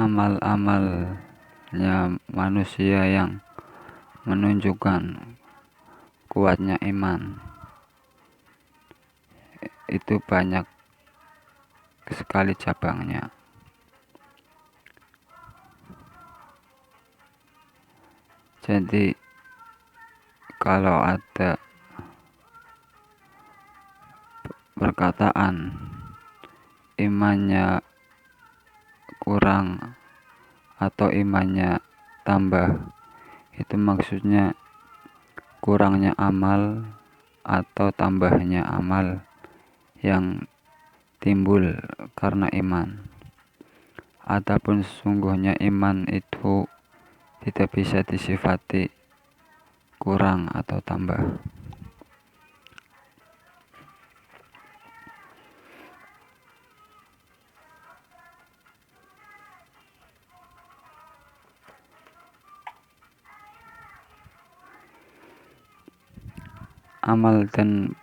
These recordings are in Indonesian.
amal-amalnya manusia yang menunjukkan kuatnya iman itu banyak sekali cabangnya. Jadi kalau ada perkataan imannya kurang atau imannya tambah, itu maksudnya kurangnya amal atau tambahnya amal yang timbul karena iman. Adapun sesungguhnya iman itu tidak bisa disifati kurang atau tambah. Amal dan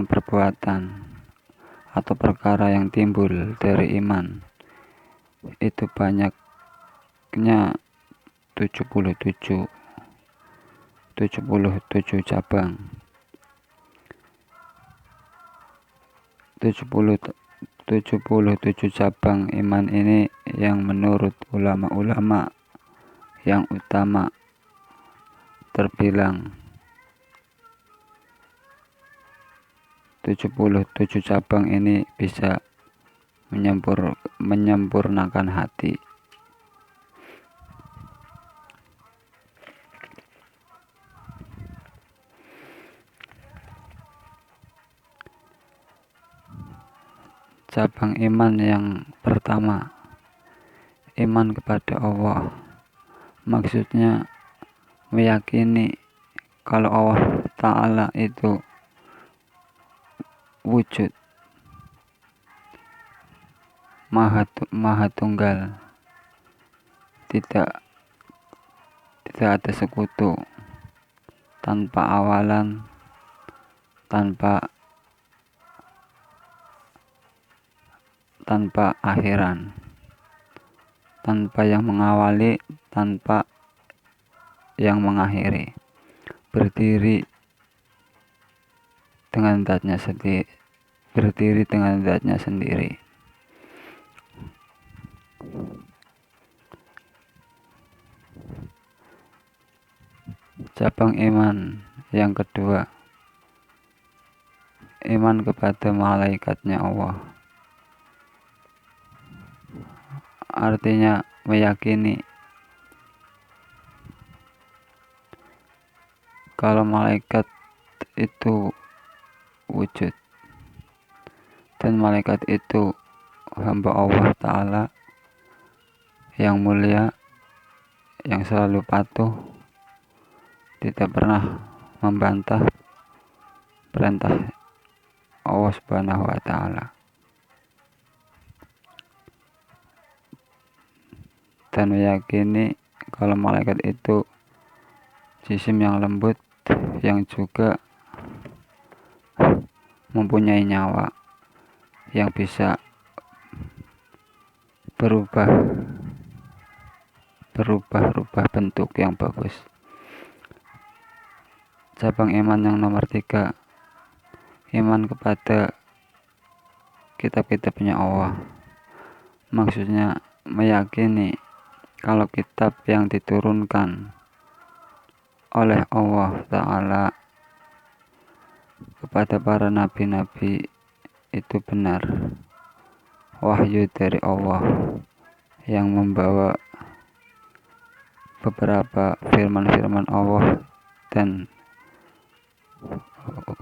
perbuatan atau perkara yang timbul dari iman itu banyaknya 77 cabang. 77 cabang iman ini yang menurut ulama-ulama yang utama terbilang 77 cabang ini bisa menyempurnakan hati. Cabang iman yang pertama, iman kepada Allah. Maksudnya meyakini kalau Allah Ta'ala itu wujud, maha tunggal, tidak ada sekutu, tanpa awalan, tanpa akhiran, tanpa yang mengawali, tanpa yang mengakhiri, berdiri dengan zatnya sendiri. Cabang iman yang kedua, iman kepada malaikatnya Allah. Artinya meyakini kalau malaikat itu wujud dan malaikat itu hamba Allah Ta'ala yang mulia, yang selalu patuh, tidak pernah membantah perintah Allah Subhanahu wa Ta'ala, dan meyakini kalau malaikat itu jisim yang lembut yang juga mempunyai nyawa yang bisa berubah bentuk yang bagus. Cabang iman yang nomor 3, iman kepada kitab-kitabnya Allah. Maksudnya meyakini kalau kitab yang diturunkan oleh Allah Ta'ala kepada para nabi-nabi itu benar, wahyu dari Allah yang membawa beberapa firman-firman Allah dan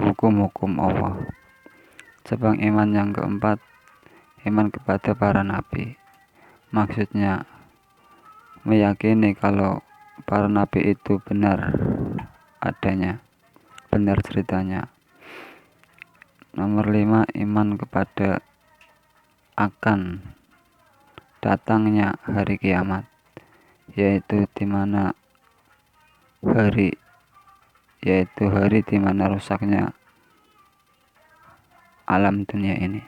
hukum-hukum Allah. Cabang iman yang keempat, iman kepada para nabi. Maksudnya meyakini kalau para nabi itu benar adanya, benar ceritanya. Nomor 5, iman kepada akan datangnya hari kiamat, yaitu di mana hari di mana rusaknya alam dunia ini.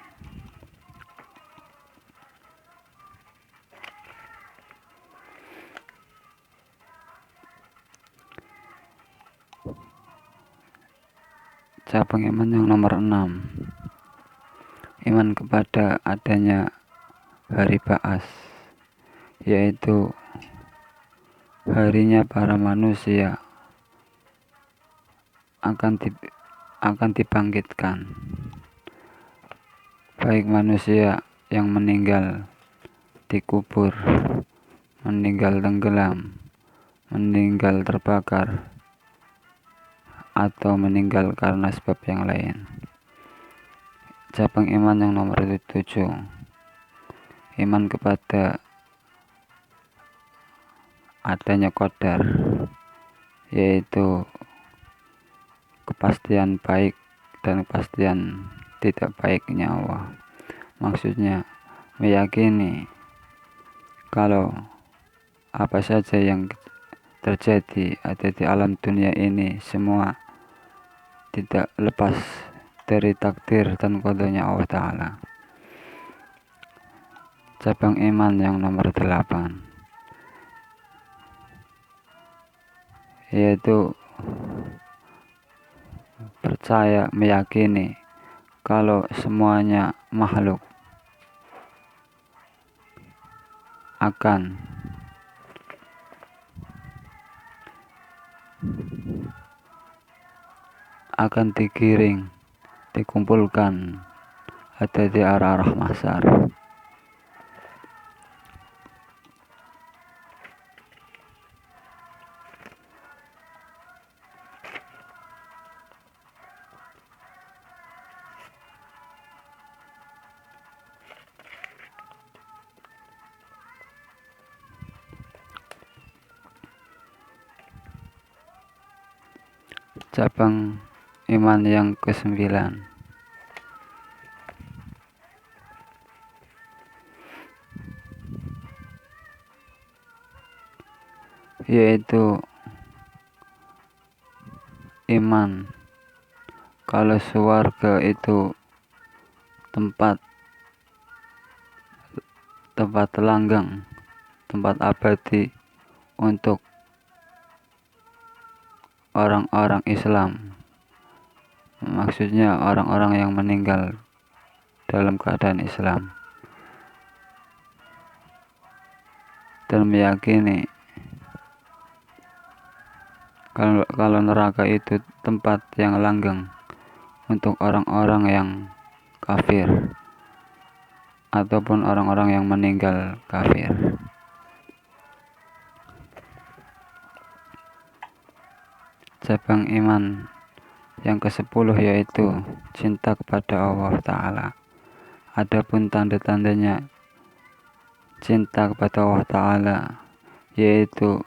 Cabang iman yang nomor 6, iman kepada adanya hari ba'ats, yaitu harinya para manusia akan dibangkitkan, baik manusia yang meninggal dikubur, meninggal tenggelam, meninggal terbakar, atau meninggal karena sebab yang lain. Cabang iman yang nomor 7, iman kepada adanya qadar, yaitu kepastian baik dan kepastian tidak baiknya Allah. Maksudnya meyakini kalau apa saja yang terjadi ada di alam dunia ini semua tidak lepas dari takdir dan qadanya Allah Ta'ala. Cabang iman yang nomor 8, yaitu percaya, meyakini kalau semuanya makhluk akan digiring, dikumpulkan ada di arah-arah mahsyar. Cabang iman yang ke-9, yaitu iman kalau surga itu tempat langgang, tempat abadi untuk orang-orang Islam. Maksudnya orang-orang yang meninggal dalam keadaan Islam, dan meyakini kalau neraka itu tempat yang langgeng untuk orang-orang yang kafir ataupun orang-orang yang meninggal kafir. Cabang iman yang ke-10 yaitu cinta kepada Allah Ta'ala. Adapun tanda-tandanya cinta kepada Allah Ta'ala yaitu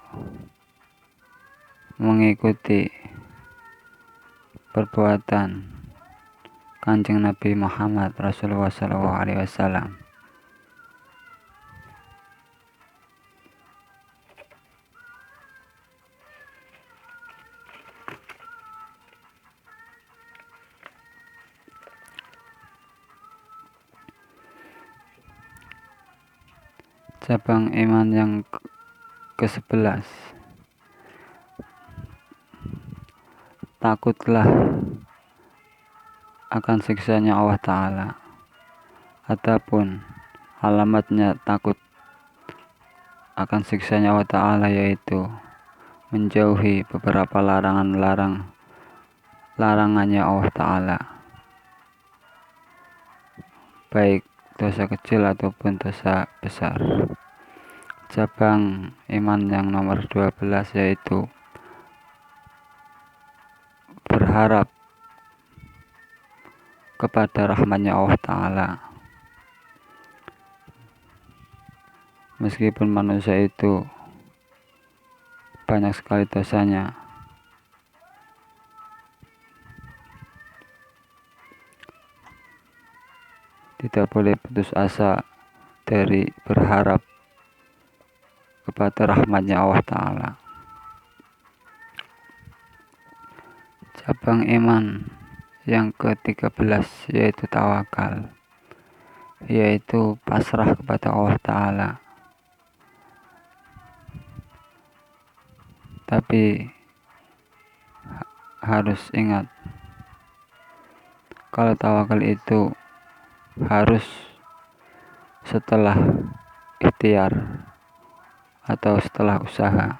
mengikuti perbuatan Kanjeng Nabi Muhammad Rasulullah SAW. Cabang iman yang ke-11, takutlah akan siksanya Allah Ta'ala. Adapun alamatnya takut akan siksanya Allah Ta'ala yaitu menjauhi beberapa larangannya Allah Ta'ala, baik dosa kecil ataupun dosa besar. Cabang iman yang nomor 12 yaitu berharap kepada rahmatnya Allah Ta'ala. Meskipun manusia itu banyak sekali dosanya, tidak boleh putus asa dari berharap kepada rahmatnya Allah Ta'ala. Cabang iman yang ke-13 yaitu tawakal, yaitu pasrah kepada Allah Ta'ala. Tapi harus ingat Kalau tawakal itu harus setelah ikhtiar atau setelah usaha.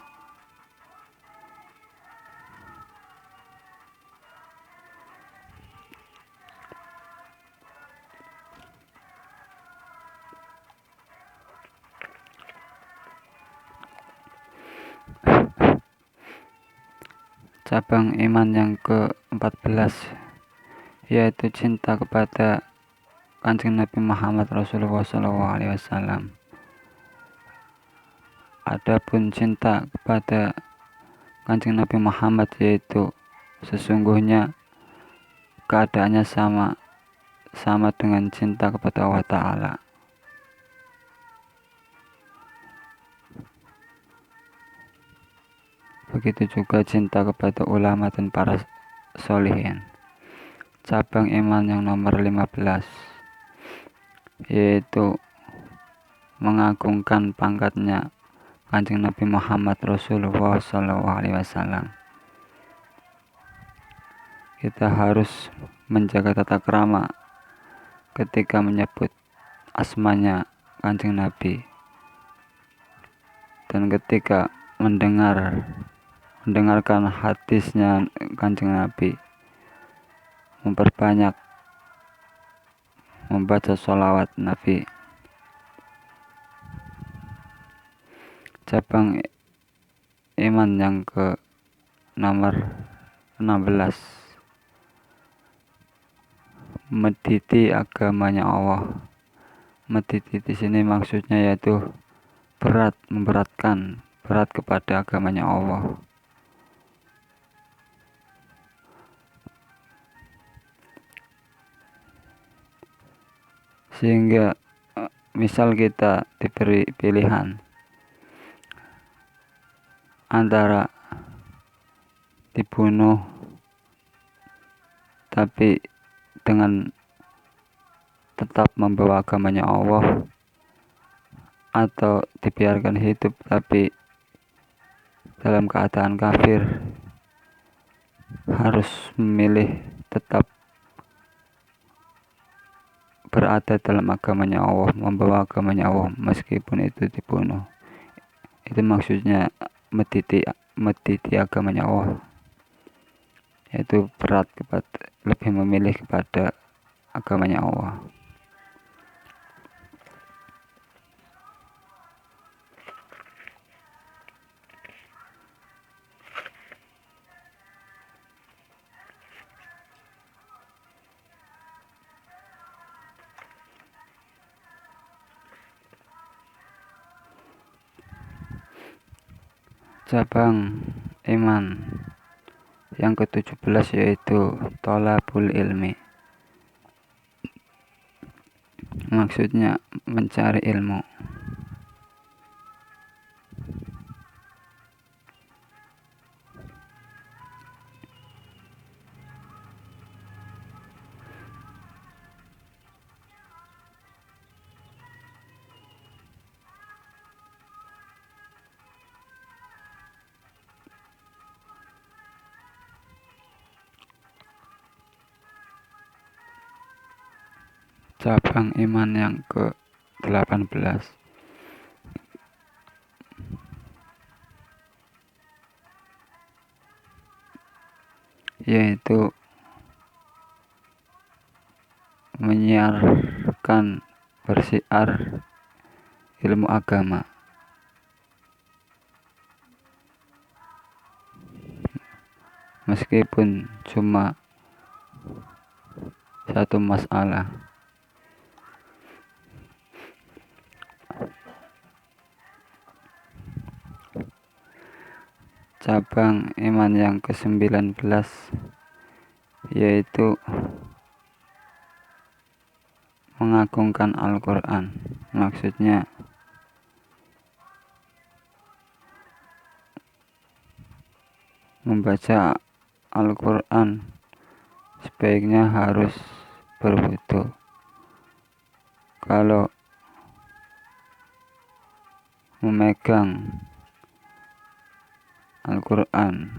Cabang iman yang ke-14 yaitu cinta kepada Kanjeng Nabi Muhammad Rasulullah SAW. Adapun cinta kepada Kanjeng Nabi Muhammad yaitu sesungguhnya keadaannya sama dengan cinta kepada Allah Ta'ala. Begitu juga cinta kepada ulama dan para sholihin. Cabang iman yang nomor 15 yaitu mengagungkan pangkatnya Kanjeng Nabi Muhammad Rasulullah SAW. Kita harus menjaga tata krama ketika menyebut asmanya Kanjeng Nabi, dan ketika mendengarkan hadisnya Kanjeng Nabi, memperbanyak membaca sholawat Nabi. Cabang iman yang ke nomor 16 mediti agamanya Allah. Mediti di sini maksudnya yaitu berat kepada agamanya Allah. Sehingga misal kita diberi pilihan antara dibunuh tapi dengan tetap membawa agamanya Allah, atau dibiarkan hidup tapi dalam keadaan kafir, harus memilih tetap berada dalam agamanya Allah, membawa agamanya Allah meskipun itu dibunuh. Itu maksudnya mediti agamanya Allah, yaitu lebih memilih kepada agamanya Allah. Cabang iman yang ke-17 yaitu thalabul ilmi. Maksudnya mencari ilmu. Cabang iman yang ke-18 yaitu menyiarkan, bersiar ilmu agama. Meskipun cuma satu masalah. Cabang iman yang ke-19 yaitu mengagungkan Al-Quran. Maksudnya membaca Al-Quran sebaiknya harus berwudu. Kalau memegang Al-Quran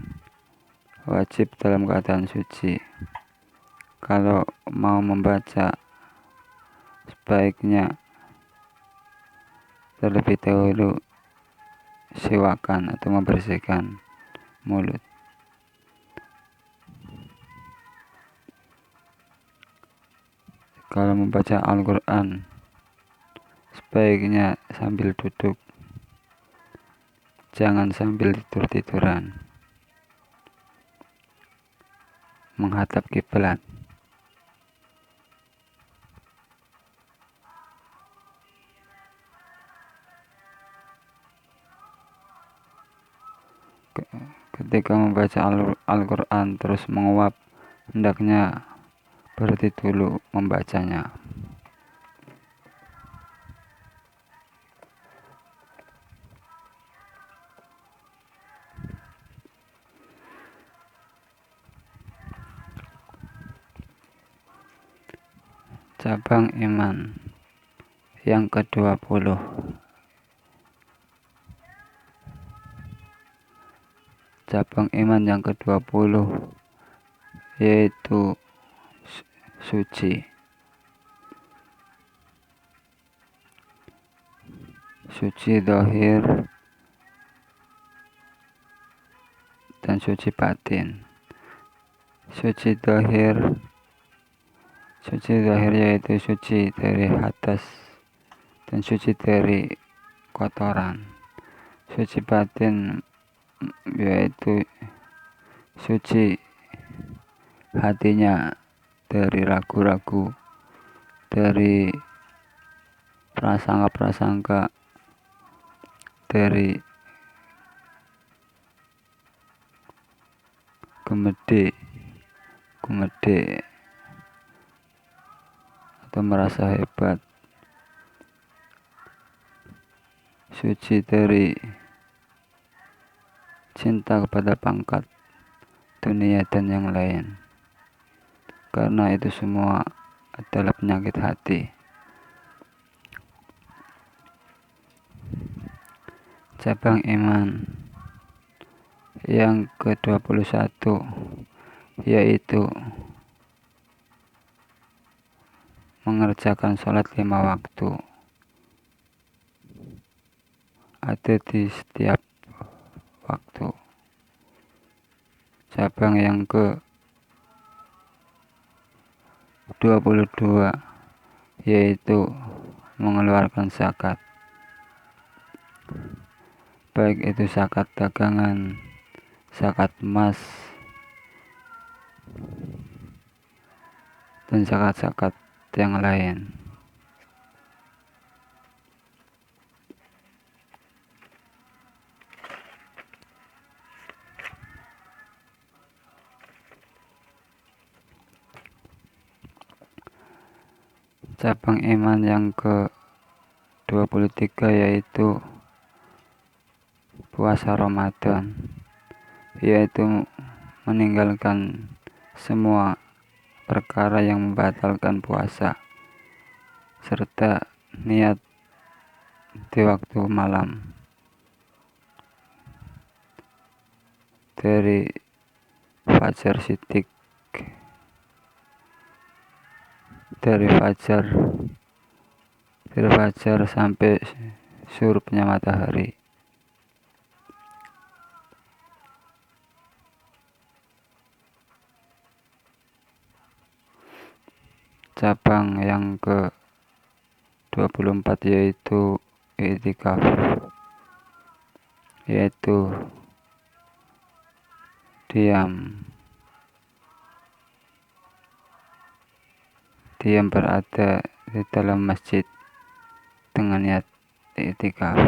wajib dalam keadaan suci. Kalau mau membaca, sebaiknya terlebih dahulu siwakan atau membersihkan mulut. Kalau membaca Al-Quran, sebaiknya sambil duduk, jangan sambil tidur-tiduran, menghadap kiblat. Ketika membaca Al-Quran terus menguap, hendaknya berhenti dulu membacanya. Cabang iman yang ke-20. Cabang iman yang ke-20 yaitu suci. Suci zahir dan suci batin. Suci zahir yaitu suci dari hadas dan suci dari kotoran. Suci batin yaitu suci hatinya dari ragu-ragu, dari prasangka-prasangka, dari gumede atau merasa hebat. Suci dari cinta kepada pangkat dunia dan yang lain, karena itu semua adalah penyakit hati. Cabang iman yang ke-21 yaitu mengerjakan sholat 5 waktu, ada di setiap waktu. Cabang yang ke-22 yaitu mengeluarkan zakat, baik itu zakat dagangan, zakat emas, dan zakat-zakat yang lain. Cabang iman yang ke-23 yaitu puasa Ramadan, yaitu meninggalkan semua perkara yang membatalkan puasa, serta niat di waktu malam dari fajar sidik, dari fajar sampai surupnya matahari. Cabang yang ke-24 yaitu i'tikaf, yaitu diam berada di dalam masjid dengan niat i'tikaf.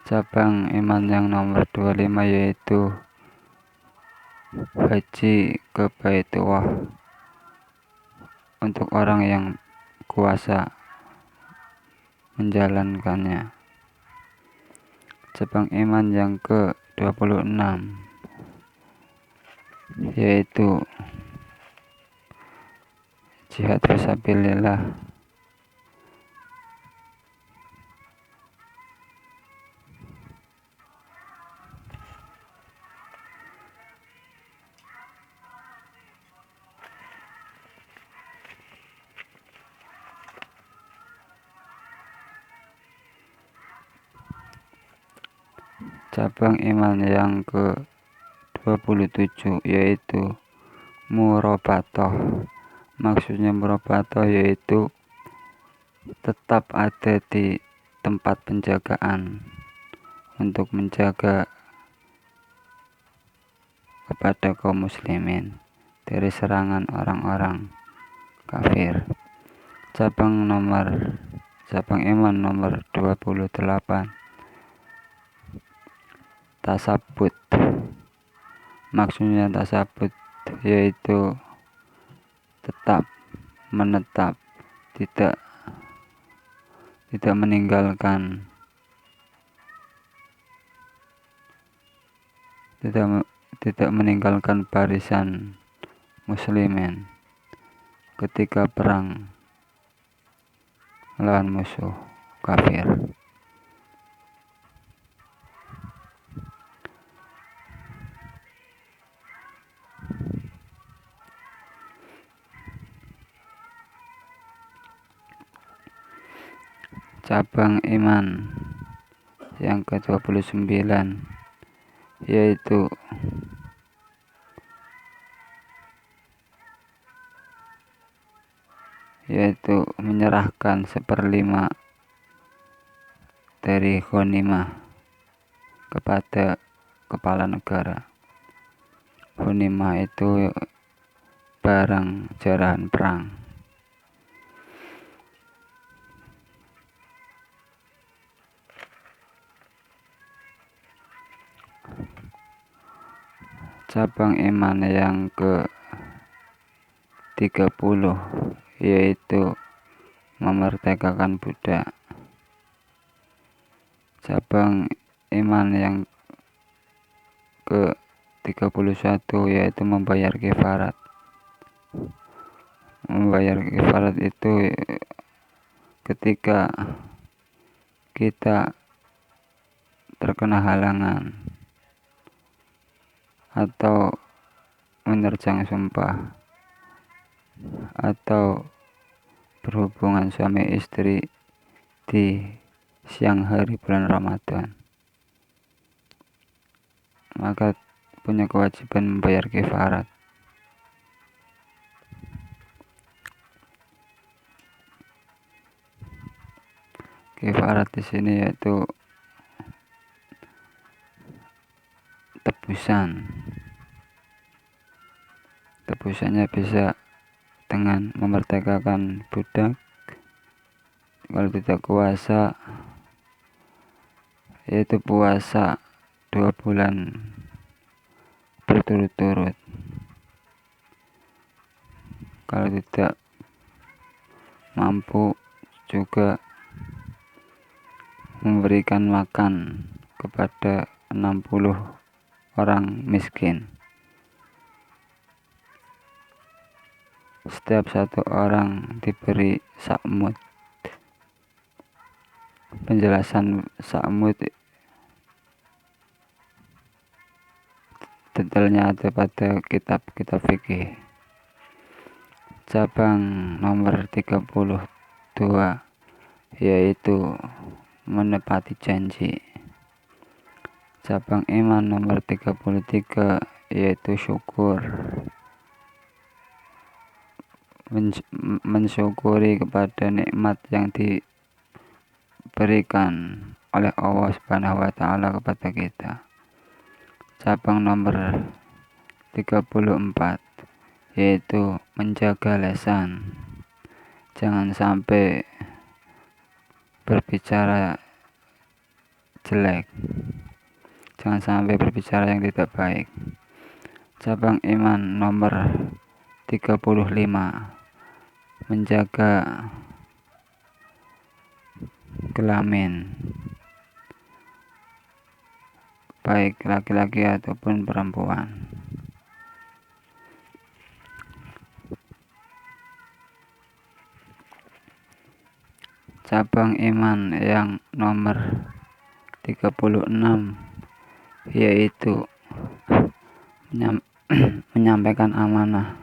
Cabang iman yang nomor 25 yaitu haji ke Baitullah untuk orang yang kuasa menjalankannya. Cabang iman yang ke-26 yaitu jihad fisabilillah, Cabang iman yang ke-27 yaitu murabatoh. Maksudnya murabatoh yaitu tetap ada di tempat penjagaan untuk menjaga kepada kaum muslimin dari serangan orang-orang kafir. Cabang iman nomor 28 tasabut. Maksudnya tasabut yaitu menetap, tidak meninggalkan barisan muslimin ketika perang melawan musuh kafir. Cabang iman yang ke-29 yaitu menyerahkan 1/5 dari ghanimah kepada kepala negara. Ghanimah itu barang jarahan perang. Cabang iman yang ke-30 yaitu memerdekakan budak. Cabang iman yang ke-31 yaitu membayar kifarat. Membayar kifarat itu ketika kita terkena halangan atau menerjang sumpah atau berhubungan suami istri di siang hari bulan Ramadan, maka punya kewajiban membayar kifarat. Kifarat di sini yaitu tebusan. Tebusannya bisa dengan memerdekakan budak. Kalau tidak kuasa yaitu puasa 2 bulan berturut-turut. Kalau tidak mampu juga memberikan makan kepada 60 orang miskin. Setiap satu orang diberi sakmut. Penjelasan sakmut detailnya ada pada kitab-kitab fikih. Cabang nomor 32 yaitu menepati janji. Cabang iman nomor 33 yaitu syukur. Mensyukuri kepada nikmat yang diberikan oleh Allah Subhanahu wa taala kepada kita. Cabang nomor 34 yaitu menjaga lisan. Jangan sampai berbicara jelek. Jangan sampai berbicara yang tidak baik. Cabang iman nomor 35 menjaga kelamin, baik laki-laki ataupun perempuan. Cabang iman yang nomor 36 yaitu menyampaikan amanah.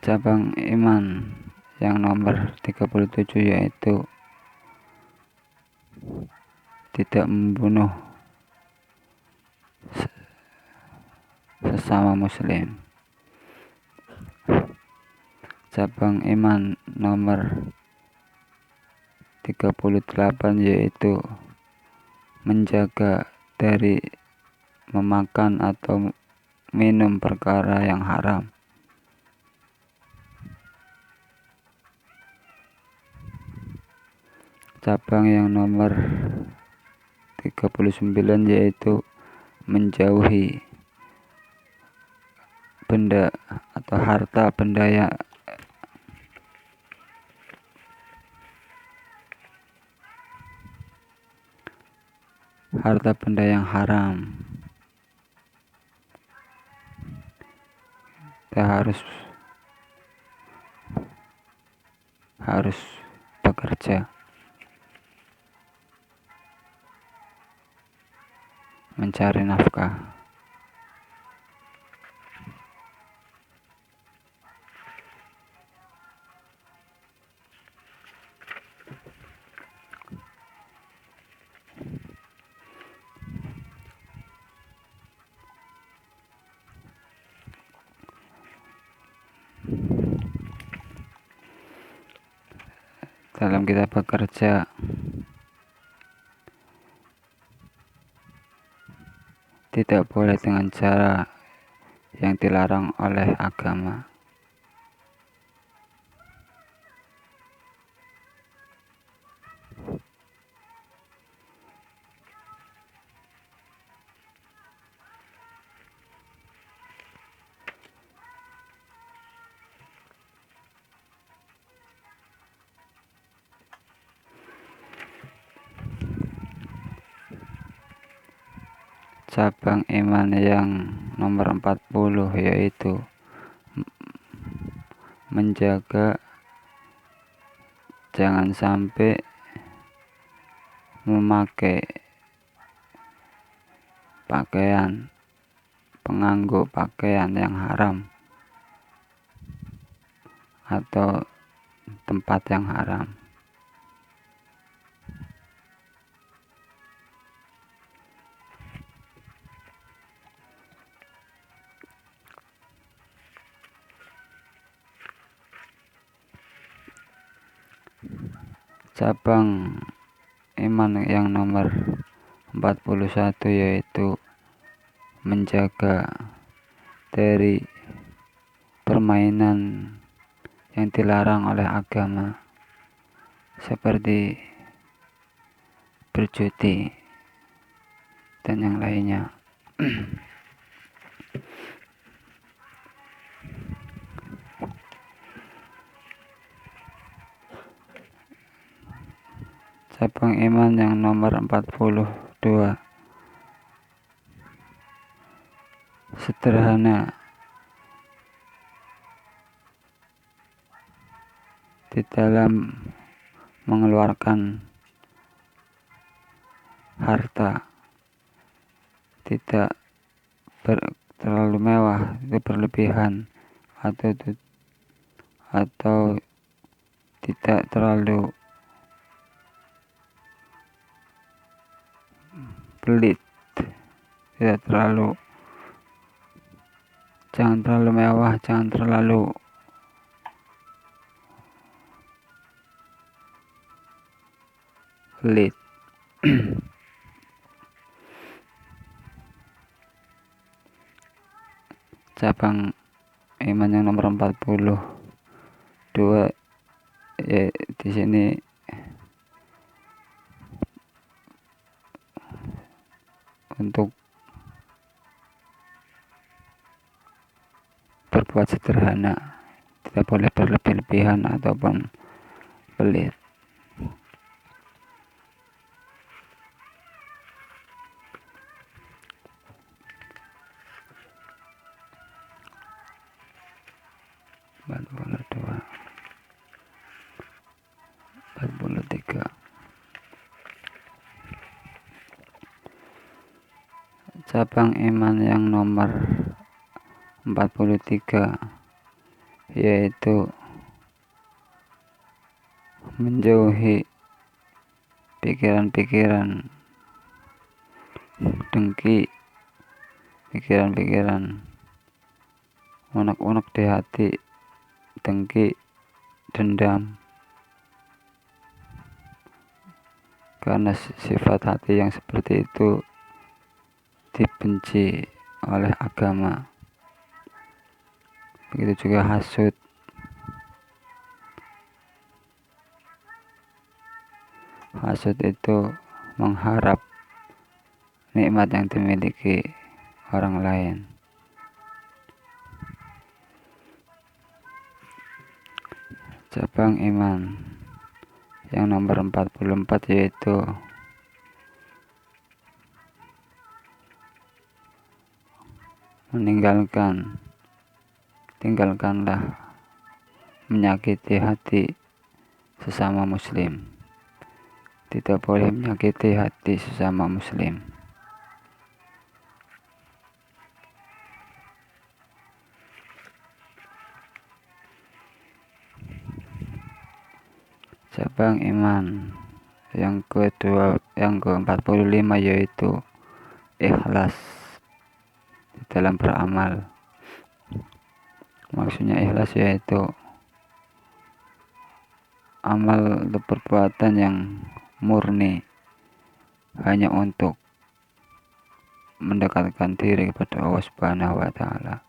Cabang iman yang nomor 37 yaitu tidak membunuh sesama muslim. Cabang iman nomor 38 yaitu menjaga dari memakan atau minum perkara yang haram. Cabang yang nomor 39 yaitu menjauhi benda atau harta benda yang haram. Kita harus bekerja mencari nafkah. Dalam kita bekerja, tidak boleh dengan cara yang dilarang oleh agama. Cabang iman yang nomor 40 yaitu menjaga jangan sampai memakai penganggo pakaian yang haram atau tempat yang haram. Cabang iman yang nomor 41 yaitu menjaga dari permainan yang dilarang oleh agama seperti berjudi dan yang lainnya. Cabang iman yang nomor 42 sederhana di dalam mengeluarkan harta, tidak terlalu mewah, itu berlebihan, atau tidak terlalu pelit, jangan terlalu mewah, jangan terlalu pelit. Cabang iman yang nomor 42 ya, di sini untuk berbuat sederhana, tidak boleh berlebih-lebihan ataupun pelit. Cabang iman yang nomor 43 yaitu menjauhi pikiran-pikiran dengki, pikiran-pikiran unek-unek di hati, dengki, dendam, karena sifat hati yang seperti itu dibenci oleh agama. Begitu juga hasud. Hasud itu mengharap nikmat yang dimiliki orang lain. Cabang iman yang nomor 44 yaitu tinggalkanlah menyakiti hati sesama muslim. Tidak boleh menyakiti hati sesama muslim. Cabang iman yang ke-45 yaitu ikhlas di dalam beramal. Maksudnya ikhlas yaitu amal atau perbuatan yang murni hanya untuk mendekatkan diri kepada Allah Subhanahu wa Ta'ala,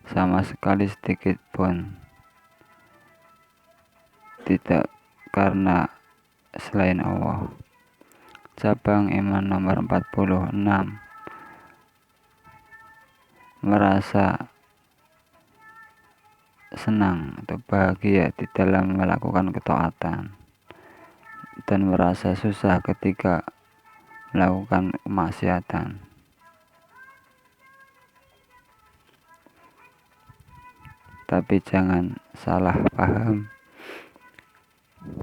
sama sekali sedikit pun tidak karena selain Allah. Cabang iman nomor 46, merasa senang atau bahagia di dalam melakukan ketaatan dan merasa susah ketika melakukan kemaksiatan. Tapi jangan salah paham,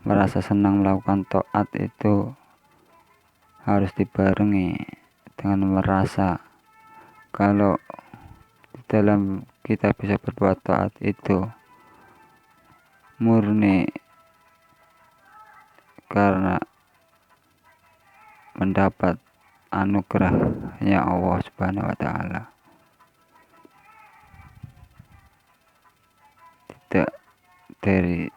merasa senang melakukan taat itu harus dibarengi dengan merasa kalau di dalam kita bisa berbuat taat itu murni karena mendapat anugerahnya Allah Subhanahu wa Ta'ala, tidak dari